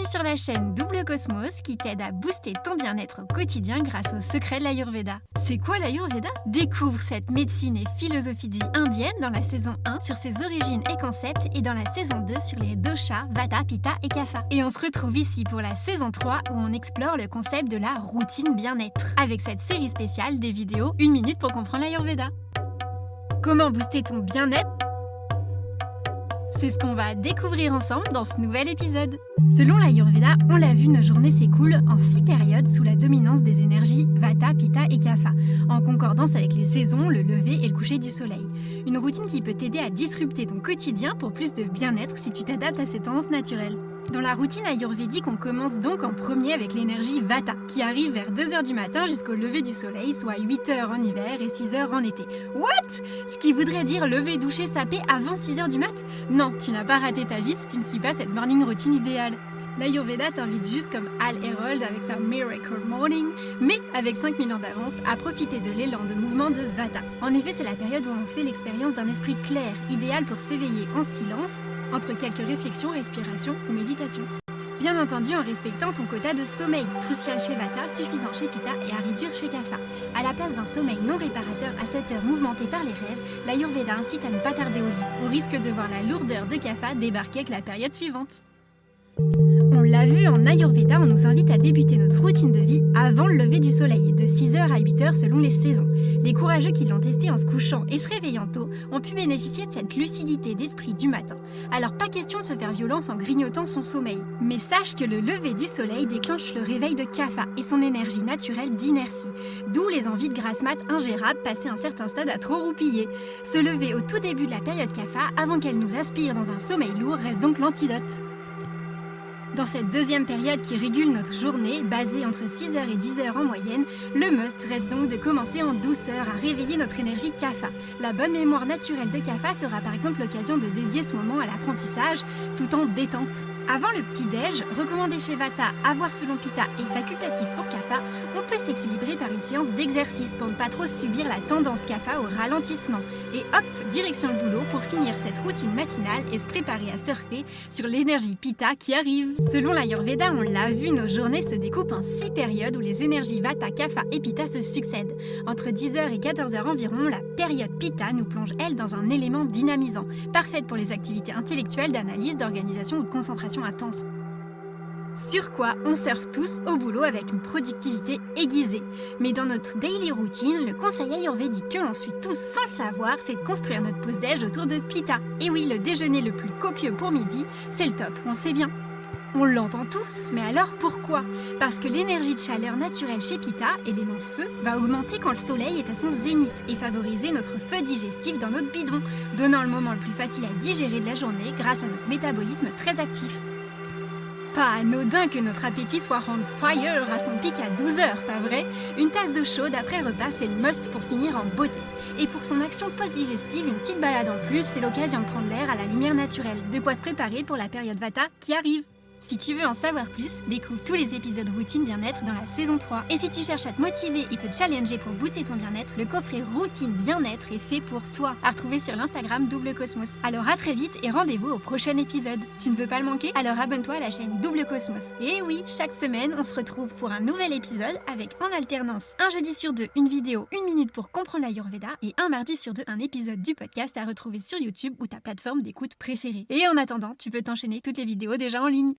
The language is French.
Bienvenue sur la chaîne Double Cosmos qui t'aide à booster ton bien-être au quotidien grâce aux secrets de l'Ayurveda. C'est quoi l'Ayurveda? Découvre cette médecine et philosophie de vie indienne dans la saison 1 sur ses origines et concepts et dans la saison 2 sur les doshas, Vata, Pitta et Kapha. Et on se retrouve ici pour la saison 3 où on explore le concept de la routine bien-être avec cette série spéciale des vidéos 1 minute pour comprendre l'Ayurveda. Comment booster ton bien-être? C'est ce qu'on va découvrir ensemble dans ce nouvel épisode. Selon l'Ayurveda, on l'a vu, nos journées s'écoulent en 6 périodes sous la dominance des énergies Vata, Pitta et Kapha, en concordance avec les saisons, le lever et le coucher du soleil. Une routine qui peut t'aider à disrupter ton quotidien pour plus de bien-être si tu t'adaptes à ces tendances naturelles. Dans la routine ayurvédique, on commence donc en premier avec l'énergie Vata, qui arrive vers 2h du matin jusqu'au lever du soleil, soit 8h en hiver et 6h en été. What? Ce qui voudrait dire lever, doucher, saper avant 6h du mat? Non, tu n'as pas raté ta vie si tu ne suis pas cette morning routine idéale. L'Ayurveda t'invite juste comme Hal Herold avec sa Miracle Morning, mais avec 5000 ans d'avance, à profiter de l'élan de mouvement de Vata. En effet, c'est la période où on fait l'expérience d'un esprit clair, idéal pour s'éveiller en silence, entre quelques réflexions, respirations ou méditation. Bien entendu en respectant ton quota de sommeil, crucial chez Vata, suffisant chez Pitta et à réduire chez Kapha. À la place d'un sommeil non réparateur à 7 heures mouvementé par les rêves, l'Ayurveda incite à ne pas tarder au lit, au risque de voir la lourdeur de Kapha débarquer avec la période suivante. On l'a vu, en Ayurveda, on nous invite à débuter notre routine de vie avant le lever du soleil, de 6h à 8h selon les saisons. Les courageux qui l'ont testé en se couchant et se réveillant tôt ont pu bénéficier de cette lucidité d'esprit du matin. Alors pas question de se faire violence en grignotant son sommeil. Mais sache que le lever du soleil déclenche le réveil de Kapha et son énergie naturelle d'inertie. D'où les envies de grasse mat ingérables passées un certain stade à trop roupiller. Se lever au tout début de la période Kapha avant qu'elle nous aspire dans un sommeil lourd reste donc l'antidote. Dans cette deuxième période qui régule notre journée, basée entre 6h et 10h en moyenne, le must reste donc de commencer en douceur à réveiller notre énergie Kapha. La bonne mémoire naturelle de Kapha sera par exemple l'occasion de dédier ce moment à l'apprentissage tout en détente. Avant le petit-déj, recommandé chez Vata, avoir selon Pitta et facultatif pour Kapha, on peut s'équilibrer par une séance d'exercice pour ne pas trop subir la tendance Kapha au ralentissement. Et hop, direction le boulot pour finir cette routine matinale et se préparer à surfer sur l'énergie Pitta qui arrive. Selon l'Ayurveda, on l'a vu, nos journées se découpent en 6 périodes où les énergies Vata, Kapha et Pitta se succèdent. Entre 10h et 14h environ, la période Pitta nous plonge, elle, dans un élément dynamisant, parfaite pour les activités intellectuelles, d'analyse, d'organisation ou de concentration intense. Sur quoi on surfe tous au boulot avec une productivité aiguisée. Mais dans notre daily routine, le conseil ayurvédique que l'on suit tous sans le savoir, c'est de construire notre pause déj autour de Pitta. Et oui, le déjeuner le plus copieux pour midi, c'est le top, on sait bien. On l'entend tous, mais alors pourquoi? Parce que l'énergie de chaleur naturelle chez Pitta, élément feu, va augmenter quand le soleil est à son zénith et favoriser notre feu digestif dans notre bidon, donnant le moment le plus facile à digérer de la journée grâce à notre métabolisme très actif. Pas anodin que notre appétit soit on fire à son pic à 12h, pas vrai? Une tasse d'eau chaude après repas, c'est le must pour finir en beauté. Et pour son action post-digestive, une petite balade en plus, c'est l'occasion de prendre l'air à la lumière naturelle. De quoi te préparer pour la période Vata qui arrive. Si tu veux en savoir plus, découvre tous les épisodes routine bien-être dans la saison 3. Et si tu cherches à te motiver et te challenger pour booster ton bien-être, le coffret routine bien-être est fait pour toi. À retrouver sur l'Instagram Double Cosmos. Alors à très vite et rendez-vous au prochain épisode. Tu ne veux pas le manquer? Alors abonne-toi à la chaîne Double Cosmos. Et oui, chaque semaine, on se retrouve pour un nouvel épisode avec en alternance un jeudi sur 2, une vidéo 1 minute pour comprendre l'Ayurveda et un mardi sur 2, un épisode du podcast à retrouver sur YouTube ou ta plateforme d'écoute préférée. Et en attendant, tu peux t'enchaîner toutes les vidéos déjà en ligne.